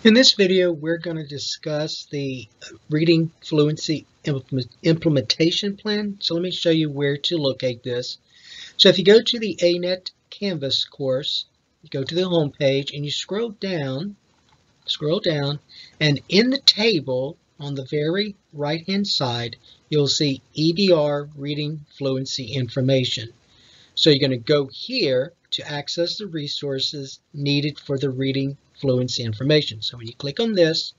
In this video, we're going to discuss the Reading Fluency Implementation Plan. So let me show you where to locate this. So if you go to the ANet Canvas course, you go to the home page and you scroll down, and in the table on the very right-hand side, you'll see EBR Reading Fluency Information. So you're going to go here to access the resources needed for the reading fluency information. So when you click on this,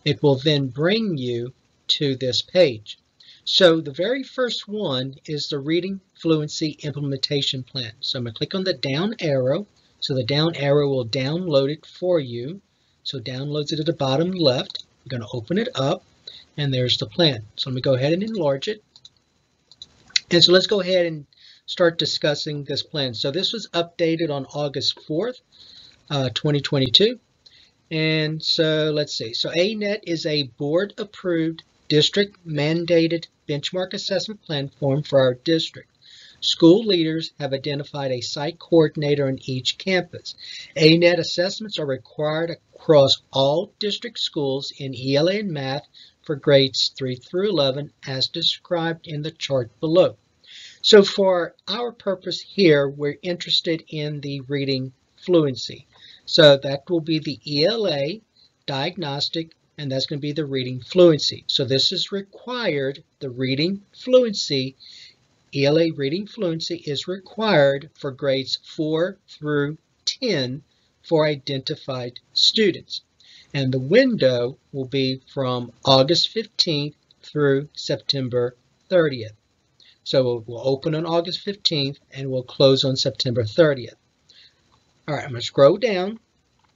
it will then bring you to this page. So the very first one is the Reading Fluency Implementation Plan. So I'm going to click on the down arrow. So the down arrow will download it for you. So it downloads it at the bottom left. You're going to open it up, and there's the plan. So let me go ahead and enlarge it. And so let's go ahead and start discussing this plan. So this was updated on August 4th, 2022. And so let's see. So ANet is a board-approved, district-mandated benchmark assessment plan formed for our district. School leaders have identified a site coordinator on each campus. ANet assessments are required across all district schools in ELA and math for grades 3 through 11 as described in the chart below. So for our purpose here, we're interested in the reading fluency. So that will be the ELA diagnostic, and that's going to be the reading fluency. So this is required, the reading fluency, ELA reading fluency is required for grades 4 through 10 for identified students. And the window will be from August 15th through September 30th. So we'll open on August 15th and we'll close on September 30th. All right, I'm going to scroll down,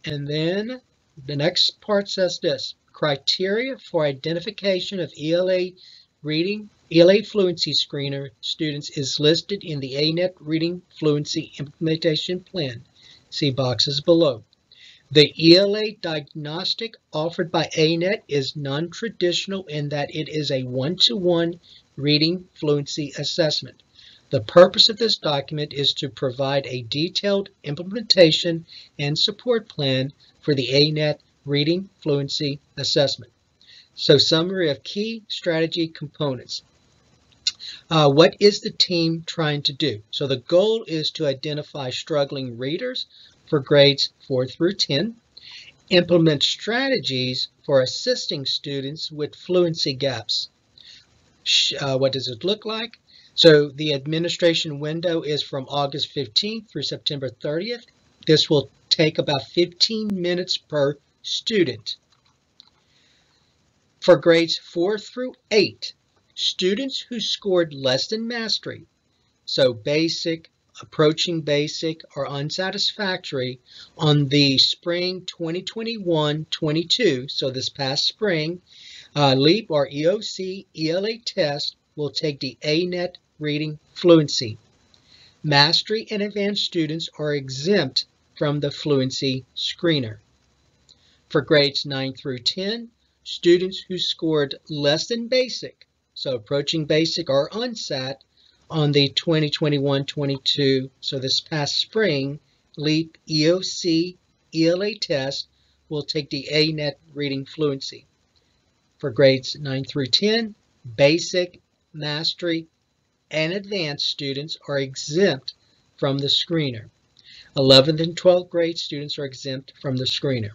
and then the next part says this. Criteria for identification of ELA fluency screener students is listed in the ANet Reading Fluency Implementation Plan. See boxes below. The ELA diagnostic offered by ANet is non-traditional in that it is a one-to-one reading fluency assessment. The purpose of this document is to provide a detailed implementation and support plan for the ANet reading fluency assessment. So summary of key strategy components. What is the team trying to do? So the goal is to identify struggling readers for grades 4 through 10, implement strategies for assisting students with fluency gaps. What does it look like? So the administration window is from August 15th through September 30th. This will take about 15 minutes per student. For grades 4 through 8, students who scored less than mastery, so basic, approaching basic, or unsatisfactory on the spring 2021-22, so this past spring, LEAP or EOC ELA test will take the ANet reading fluency. Mastery and advanced students are exempt from the fluency screener. For grades 9 through 10, students who scored less than basic, so approaching basic or unsat, on the 2021-22, so this past spring, LEAP EOC ELA test will take the ANet reading fluency. For grades 9 through 10, basic, mastery, and advanced students are exempt from the screener. 11th and 12th grade students are exempt from the screener.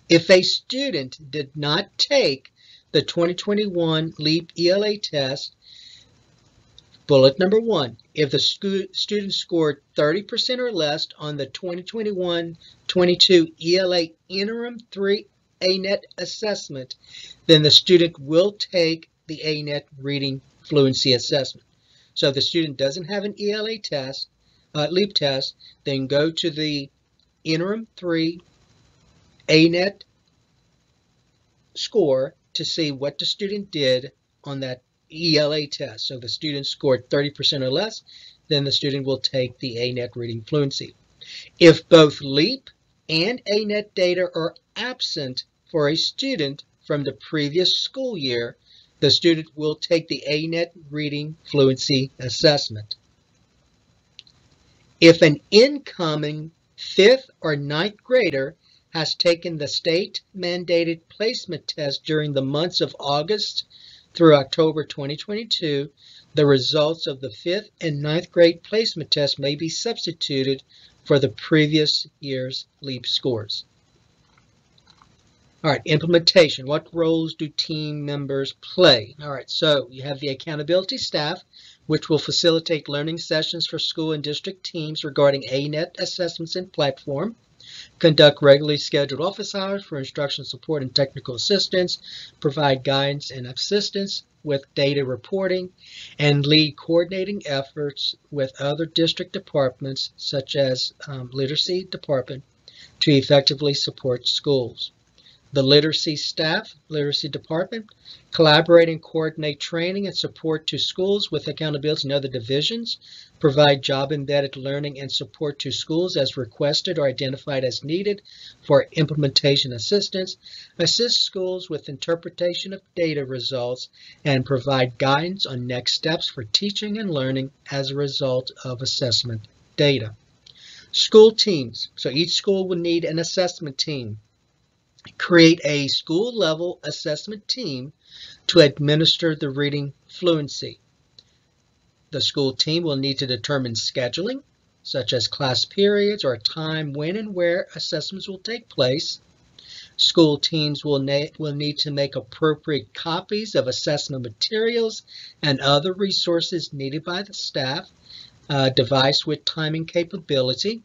If a student did not take the 2021 LEAP ELA test, bullet number 1, if the student scored 30% or less on the 2021-22 ELA Interim 3 ANet assessment, then the student will take the ANet reading fluency assessment. So if the student doesn't have an ELA test, LEAP test, then go to the Interim 3 ANet score to see what the student did on that ELA test. So if the student scored 30% or less, then the student will take the ANet reading fluency. If both LEAP and ANet data are absent for a student from the previous school year, the student will take the ANet reading fluency assessment. If an incoming 5th or 9th grader has taken the state-mandated placement test during the months of August through October 2022, the results of the 5th and 9th grade placement test may be substituted for the previous year's LEAP scores. All right, implementation. What roles do team members play? All right, so you have the accountability staff, which will facilitate learning sessions for school and district teams regarding ANet assessments and platform, conduct regularly scheduled office hours for instructional support and technical assistance, provide guidance and assistance with data reporting, and lead coordinating efforts with other district departments, such as literacy department, to effectively support schools. The literacy staff, literacy department, collaborate and coordinate training and support to schools with accountability in other divisions, provide job-embedded learning and support to schools as requested or identified as needed for implementation assistance, assist schools with interpretation of data results, and provide guidance on next steps for teaching and learning as a result of assessment data. School teams. So each school will need an assessment team. Create a school-level assessment team to administer the reading fluency. The school team will need to determine scheduling, such as class periods or a time when and where assessments will take place. School teams will need to make appropriate copies of assessment materials and other resources needed by the staff, device with timing capability.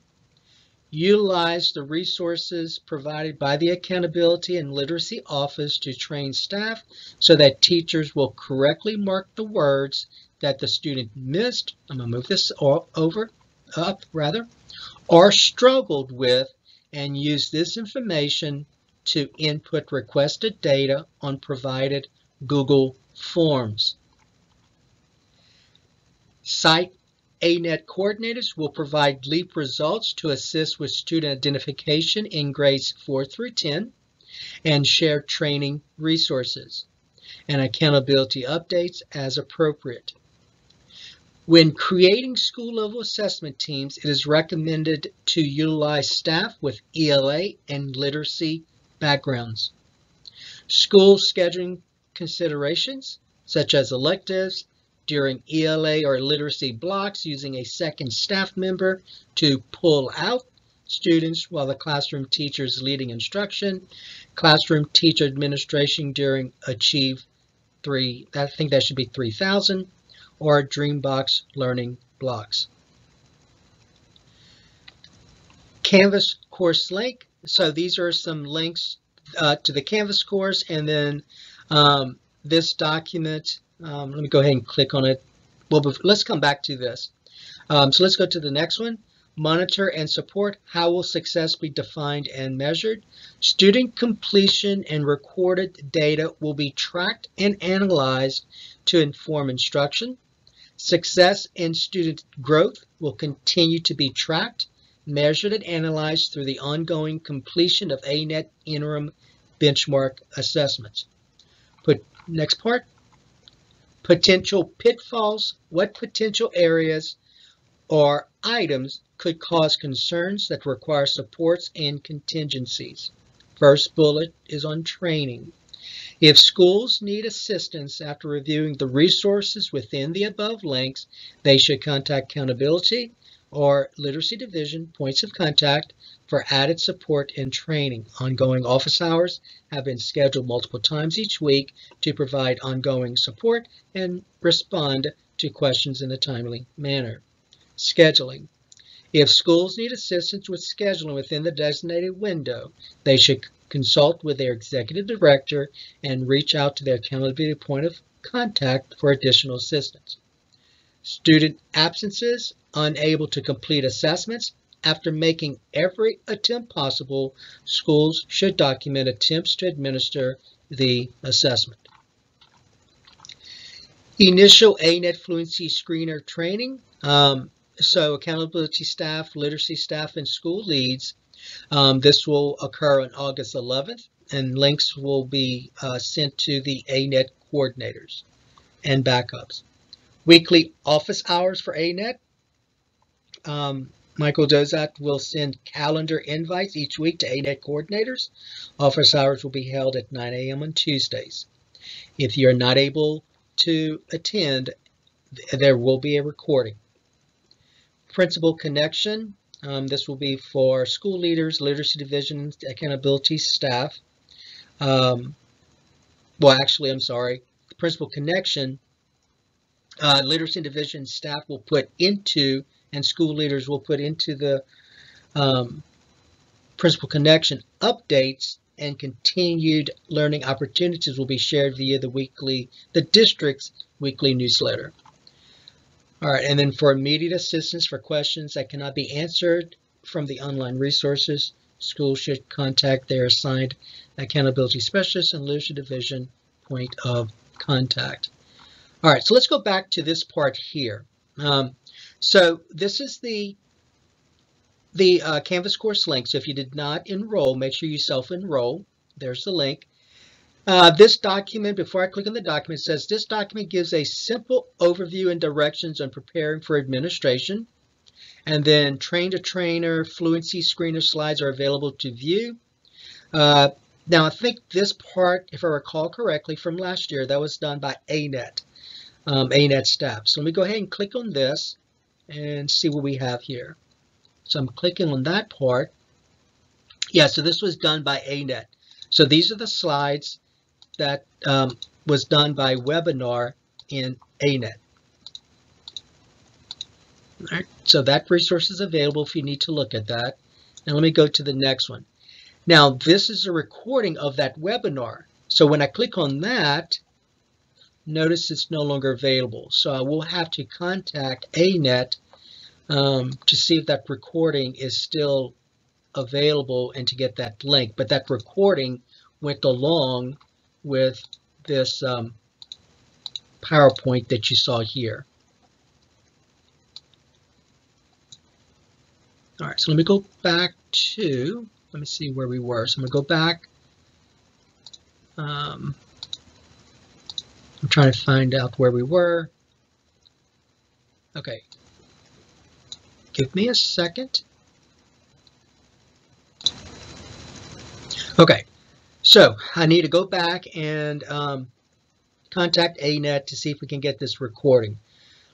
Utilize the resources provided by the Accountability and Literacy Office to train staff so that teachers will correctly mark the words that the student missed, I'm going to move this up, or struggled with, and use this information to input requested data on provided Google Forms. Site ANet coordinators will provide LEAP results to assist with student identification in grades 4 through 10 and share training resources and accountability updates as appropriate. When creating school-level assessment teams, it is recommended to utilize staff with ELA and literacy backgrounds. School scheduling considerations, such as electives, during ELA or literacy blocks, using a second staff member to pull out students while the classroom teacher is leading instruction, classroom teacher administration during Achieve 3, I think that should be 3000, or Dreambox learning blocks. Canvas course link. So these are some links to the Canvas course, and then this document. Let me go ahead and click on it. Well, let's come back to this. So let's go to the next one. Monitor and support. How will success be defined and measured? Student completion and recorded data will be tracked and analyzed to inform instruction. Success in student growth will continue to be tracked, measured, and analyzed through the ongoing completion of ANet interim benchmark assessments. Next part. Potential pitfalls. What potential areas or items could cause concerns that require supports and contingencies? First bullet is on training. If schools need assistance after reviewing the resources within the above links, they should contact Accountability or Literacy Division points of contact for added support and training. Ongoing office hours have been scheduled multiple times each week to provide ongoing support and respond to questions in a timely manner. Scheduling. If schools need assistance with scheduling within the designated window, they should consult with their executive director and reach out to their accountability point of contact for additional assistance. Student absences, unable to complete assessments. After making every attempt possible, schools should document attempts to administer the assessment. Initial ANet Fluency Screener Training. So accountability staff, literacy staff, and school leads. This will occur on August 11th, and links will be sent to the ANet coordinators and backups. Weekly office hours for ANet. Michael Dozat will send calendar invites each week to ANet coordinators. Office hours will be held at 9 a.m. on Tuesdays. If you're not able to attend, there will be a recording. Principal Connection. This will be for school leaders, literacy division, accountability staff. The Principal Connection, literacy division staff will put into, and school leaders will put into the Principal Connection updates, and continued learning opportunities will be shared via the district's weekly newsletter. All right, and then for immediate assistance for questions that cannot be answered from the online resources, schools should contact their assigned accountability specialist and literacy division point of contact. All right, so let's go back to this part here. So this is the Canvas course link. So if you did not enroll, make sure you self-enroll. There's the link. This document, before I click on the document, says this document gives a simple overview and directions on preparing for administration. And then train-to-trainer fluency screener slides are available to view. Now, I think this part, if I recall correctly from last year, that was done by ANet, ANet staff. So let me go ahead and click on this and see what we have here. So I'm clicking on that part. Yeah, so this was done by ANet. So these are the slides that was done by webinar in ANet. All right, so that resource is available if you need to look at that. Now let me go to the next one. Now this is a recording of that webinar. So when I click on that, notice it's no longer available. So I will have to contact ANet to see if that recording is still available and to get that link. But that recording went along with this PowerPoint that you saw here. All right, so let me go back to, let me see where we were. So I'm going to go back. I'm trying to find out where we were. Okay. Give me a second. Okay, so I need to go back and contact ANet to see if we can get this recording.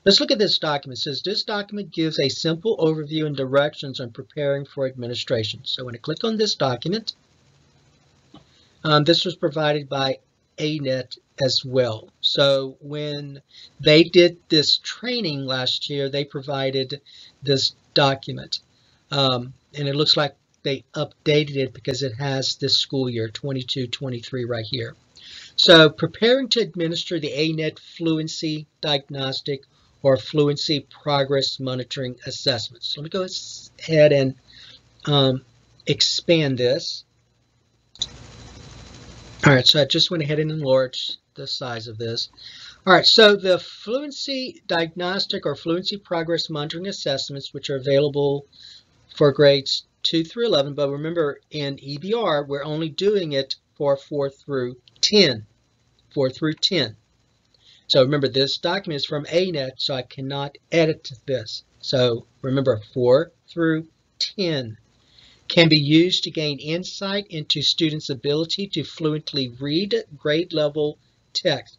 Let's look at this document. It says this document gives a simple overview and directions on preparing for administration. So when I click on this document, this was provided by ANet as well. So when they did this training last year, they provided this document. And it looks like they updated it because it has this school year, 22-23 right here. So preparing to administer the ANet Fluency Diagnostic or Fluency Progress Monitoring Assessments. So let me go ahead and expand this. All right, so I just went ahead and enlarged the size of this. All right, so the Fluency Diagnostic or Fluency Progress Monitoring Assessments, which are available for grades 2 through 11, but remember in EBR, we're only doing it for 4 through 10. 4 through 10. So remember, this document is from ANet, so I cannot edit this. So remember, 4 through 10 can be used to gain insight into students' ability to fluently read grade level text.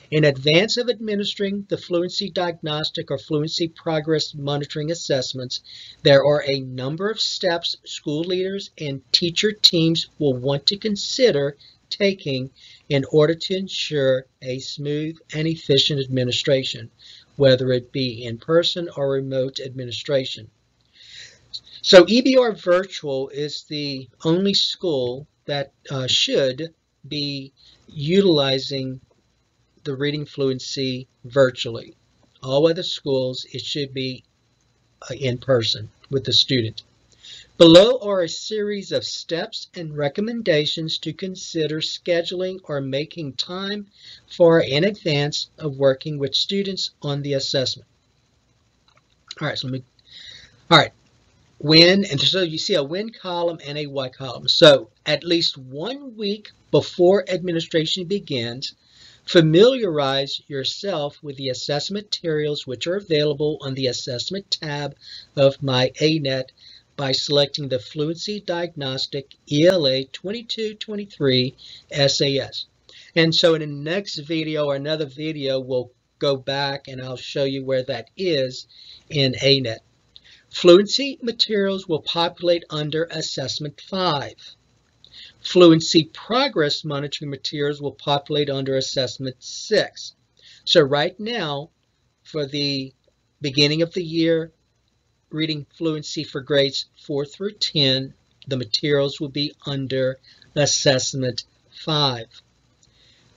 In advance of administering the Fluency Diagnostic or Fluency Progress Monitoring Assessments, there are a number of steps school leaders and teacher teams will want to consider taking in order to ensure a smooth and efficient administration, whether it be in person or remote administration. So EBR Virtual is the only school that should be utilizing the reading fluency virtually. All other schools, it should be in person with the student. Below are a series of steps and recommendations to consider scheduling or making time for in advance of working with students on the assessment. All right, so when, and so you see a when column and a why column. So at least 1 week before administration begins, Familiarize yourself with the assessment materials which are available on the Assessment tab of my ANet by selecting the Fluency Diagnostic ELA 2223 SAS. And so in the next video or another video, we'll go back and I'll show you where that is in ANet. Fluency materials will populate under Assessment 5. Fluency progress monitoring materials will populate under Assessment 6. So right now, for the beginning of the year, reading fluency for grades 4 through 10, the materials will be under Assessment 5.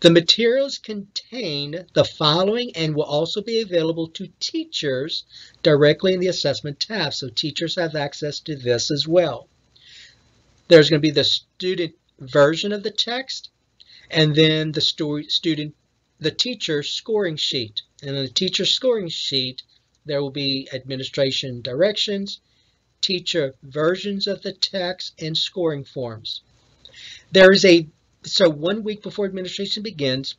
The materials contain the following and will also be available to teachers directly in the Assessment tab. So teachers have access to this as well. There's going to be the student version of the text and then the teacher scoring sheet. And on the teacher scoring sheet, there will be administration directions, teacher versions of the text, and scoring forms. So 1 week before administration begins,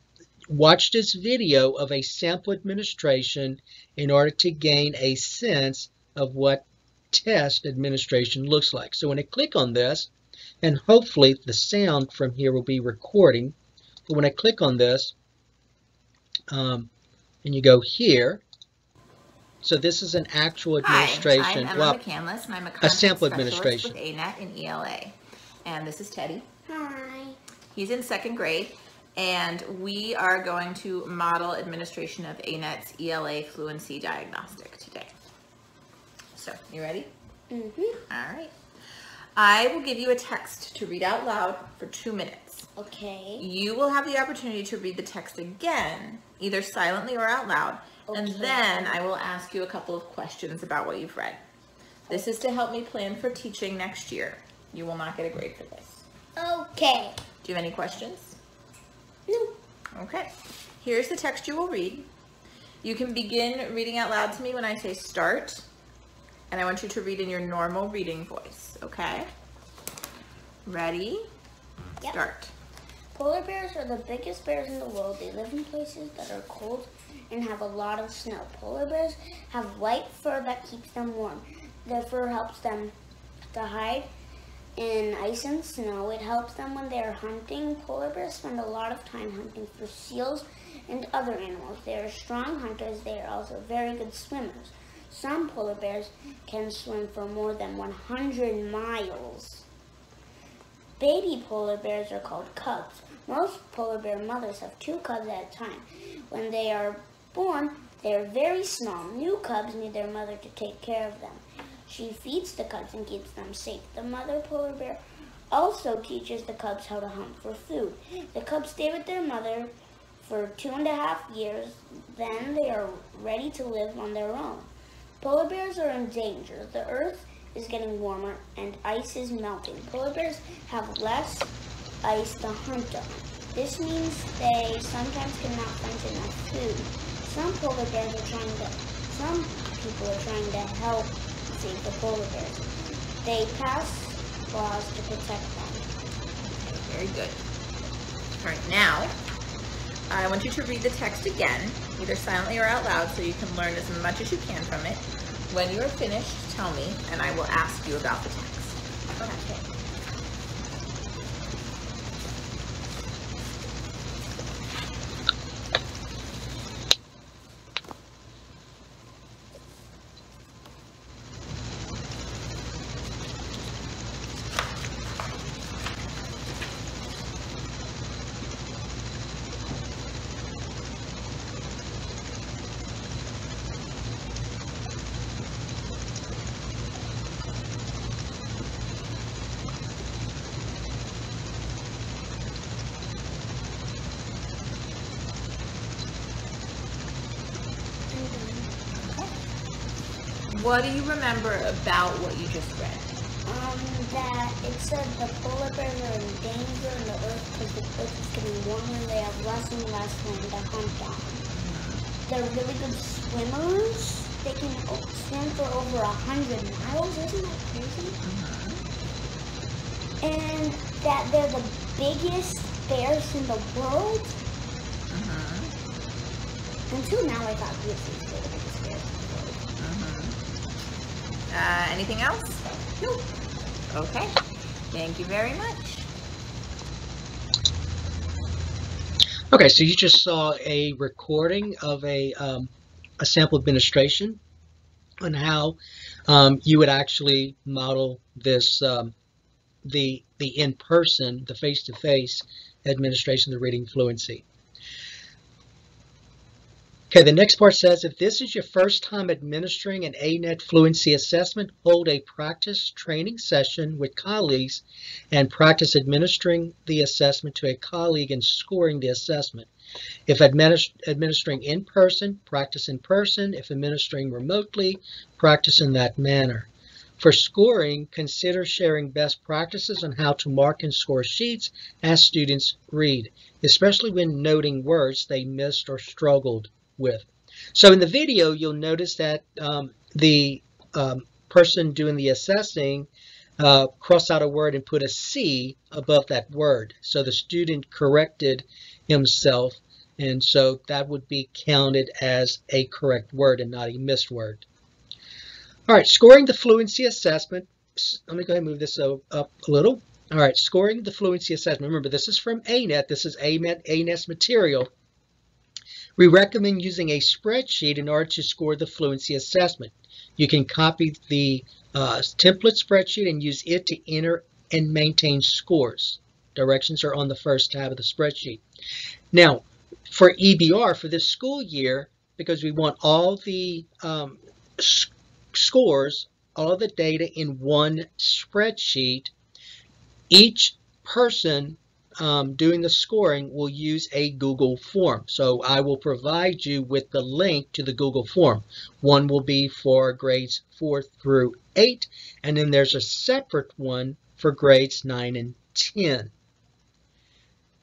watch this video of a sample administration in order to gain a sense of what test administration looks like. So when I click on this, and hopefully the sound from here will be recording, but when I click on this, and you go here, so this is an actual administration. Hi, I'm Emma McCandless, and I'm a sample content administration with ANet and ELA. And this is Teddy. Hi. He's in 2nd grade, and we are going to model administration of ANet's ELA Fluency Diagnostic today. So, you ready? Mm-hmm. All right. I will give you a text to read out loud for 2 minutes. Okay. You will have the opportunity to read the text again, either silently or out loud, and Okay. then I will ask you a couple of questions about what you've read. This is to help me plan for teaching next year. You will not get a grade for this. Okay. Do you have any questions? No. Okay. Here's the text you will read. You can begin reading out loud to me when I say start, and I want you to read in your normal reading voice, okay? Ready? Yep. Start. Polar bears are the biggest bears in the world. They live in places that are cold and have a lot of snow. Polar bears have white fur that keeps them warm. Their fur helps them to hide in ice and snow. It helps them when they are hunting. Polar bears spend a lot of time hunting for seals and other animals. They are strong hunters. They are also very good swimmers. Some polar bears can swim for more than 100 miles. Baby polar bears are called cubs. Most polar bear mothers have 2 cubs at a time. When they are born, they are very small. New cubs need their mother to take care of them. She feeds the cubs and keeps them safe. The mother polar bear also teaches the cubs how to hunt for food. The cubs stay with their mother for 2.5 years. Then they are ready to live on their own. Polar bears are in danger. The earth is getting warmer and ice is melting. Polar bears have less ice to hunt on. This means they sometimes cannot find enough food. Some people are trying to help save the polar bears. They pass laws to protect them. Okay, very good. All right, now I want you to read the text again, either silently or out loud, so you can learn as much as you can from it. When you are finished, tell me, and I will ask you about the text. Okay. What do you remember about what you just read? That it said the polar bears are in danger in the earth because the earth is getting warmer and they have less and less land to hunt on. They're really good swimmers. They can swim for over 100 miles. Isn't that crazy? And that they're the biggest bears in the world. Until now, I thought BFC was the biggest bear. Anything else? Nope. Okay. Thank you very much. Okay, so you just saw a recording of a sample administration on how you would actually model this, the in-person, the face-to-face administration of the reading fluency. Okay, the next part says, if this is your first time administering an ANet fluency assessment, hold a practice training session with colleagues and practice administering the assessment to a colleague and scoring the assessment. If administering in person, practice in person. If administering remotely, practice in that manner. For scoring, consider sharing best practices on how to mark and score sheets as students read, especially when noting words they missed or struggled with. So in the video, you'll notice that the person doing the assessing crossed out a word and put a C above that word. So the student corrected himself, and so that would be counted as a correct word and not a missed word. All right, scoring the fluency assessment. Let me go ahead and move this up a little. All right, scoring the fluency assessment. Remember, this is from ANet. This is ANet's material. We recommend using a spreadsheet in order to score the fluency assessment. You can copy the template spreadsheet and use it to enter and maintain scores. Directions are on the first tab of the spreadsheet. Now, for EBR, for this school year, because we want all the scores, all of the data in one spreadsheet, each person doing the scoring will use a Google form. So I will provide you with the link to the Google form. One will be for grades 4 through 8, and then there's a separate one for grades 9 and 10.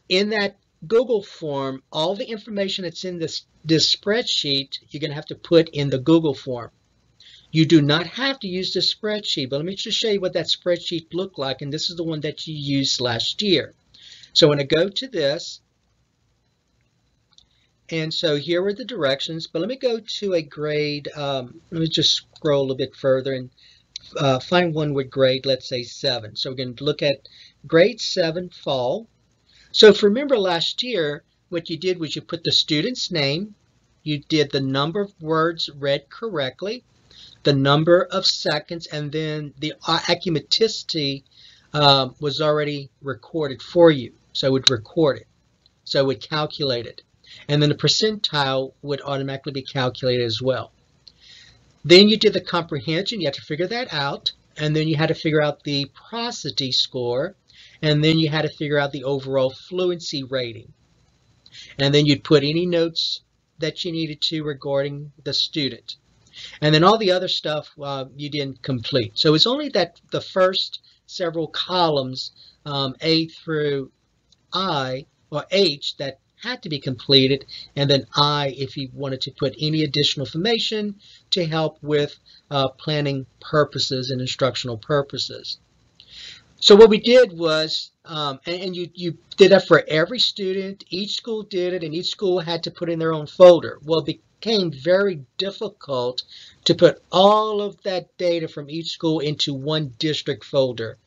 In that Google form, all the information that's in this spreadsheet, you're going to have to put in the Google form. You do not have to use the spreadsheet, but let me just show you what that spreadsheet looked like, and this is the one that you used last year. So when I go to this, and so here are the directions, but let me go to a grade, let me just scroll a little bit further and find one with grade, let's say 7. So we're going to look at grade 7 fall. So if you remember last year, what you did was you put the student's name, you did the number of words read correctly, the number of seconds, and then the acumeticity was already recorded for you. So it would record it. So it would calculate it. And then the percentile would automatically be calculated as well. Then you did the comprehension. You had to figure that out. And then you had to figure out the prosody score. And then you had to figure out the overall fluency rating. And then you'd put any notes that you needed to regarding the student. And then all the other stuff you didn't complete. So it's only that the first several columns, A through I or H, that had to be completed, and then I if you wanted to put any additional information to help with planning purposes and instructional purposes. So what we did was, and you did that for every student, each school did it, and each school had to put in their own folder. Well, it became very difficult to put all of that data from each school into one district folder.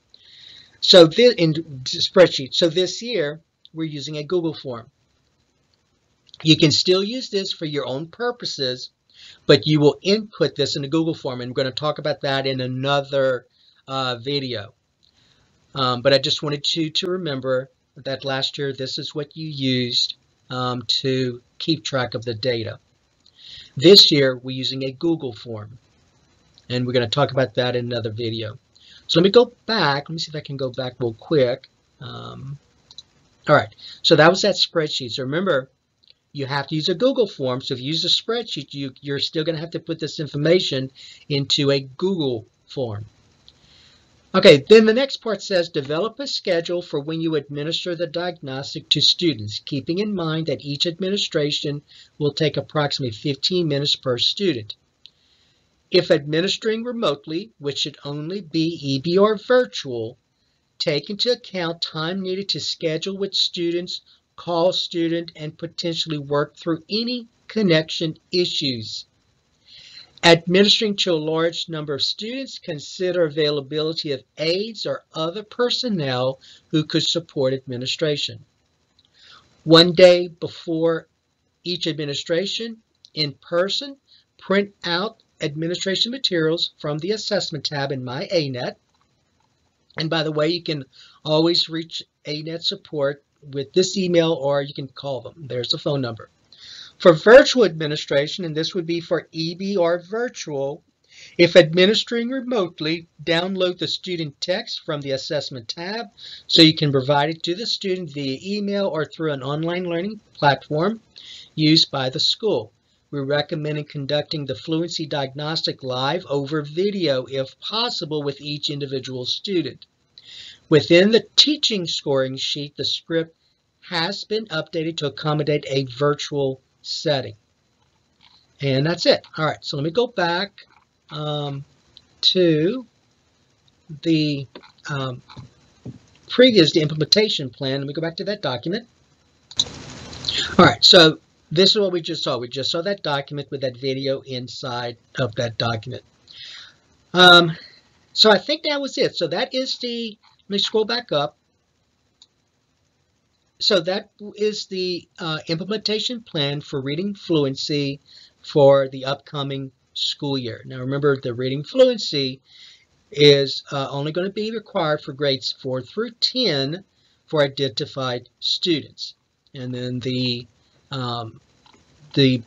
So this in spreadsheet. So this year we're using a Google form. You can still use this for your own purposes, but you will input this in the Google form, and we're going to talk about that in another video. But I just wanted you to remember that last year this is what you used to keep track of the data. This year we're using a Google form, and we're going to talk about that in another video. So let me go back. Let me see if I can go back real quick. All right, so that was that spreadsheet. So remember, you have to use a Google form. So if you use a spreadsheet, you're still going to have to put this information into a Google form. Okay, then the next part says, develop a schedule for when you administer the diagnostic to students, keeping in mind that each administration will take approximately 15 minutes per student. If administering remotely, which should only be EBR virtual, take into account time needed to schedule with students, call student, and potentially work through any connection issues. Administering to a large number of students, consider availability of aides or other personnel who could support administration. One day before each administration, in person, print out administration materials from the assessment tab in My ANet. And by the way, you can always reach ANet support with this email, or you can call them. There's the phone number. For virtual administration, and this would be for EB or virtual, if administering remotely, download the student text from the assessment tab so you can provide it to the student via email or through an online learning platform used by the school. We recommend conducting the Fluency Diagnostic live over video if possible with each individual student. Within the teaching scoring sheet, the script has been updated to accommodate a virtual setting. And that's it. All right, so let me go back to the previous implementation plan. Let me go back to that document. All right, so this is what we just saw. We just saw that document with that video inside of that document. So I think that was it. So that is the, let me scroll back up. So that is the implementation plan for reading fluency for the upcoming school year. Now remember, the reading fluency is only going to be required for grades 4 through 10 for identified students. And then the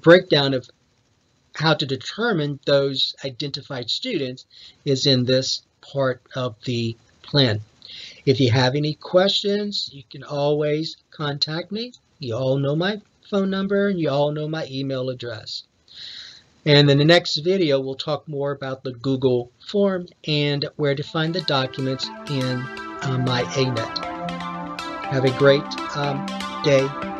breakdown of how to determine those identified students is in this part of the plan. If you have any questions, you can always contact me. You all know my phone number and you all know my email address. And in the next video, we'll talk more about the Google form and where to find the documents in My ANet. Have a great day.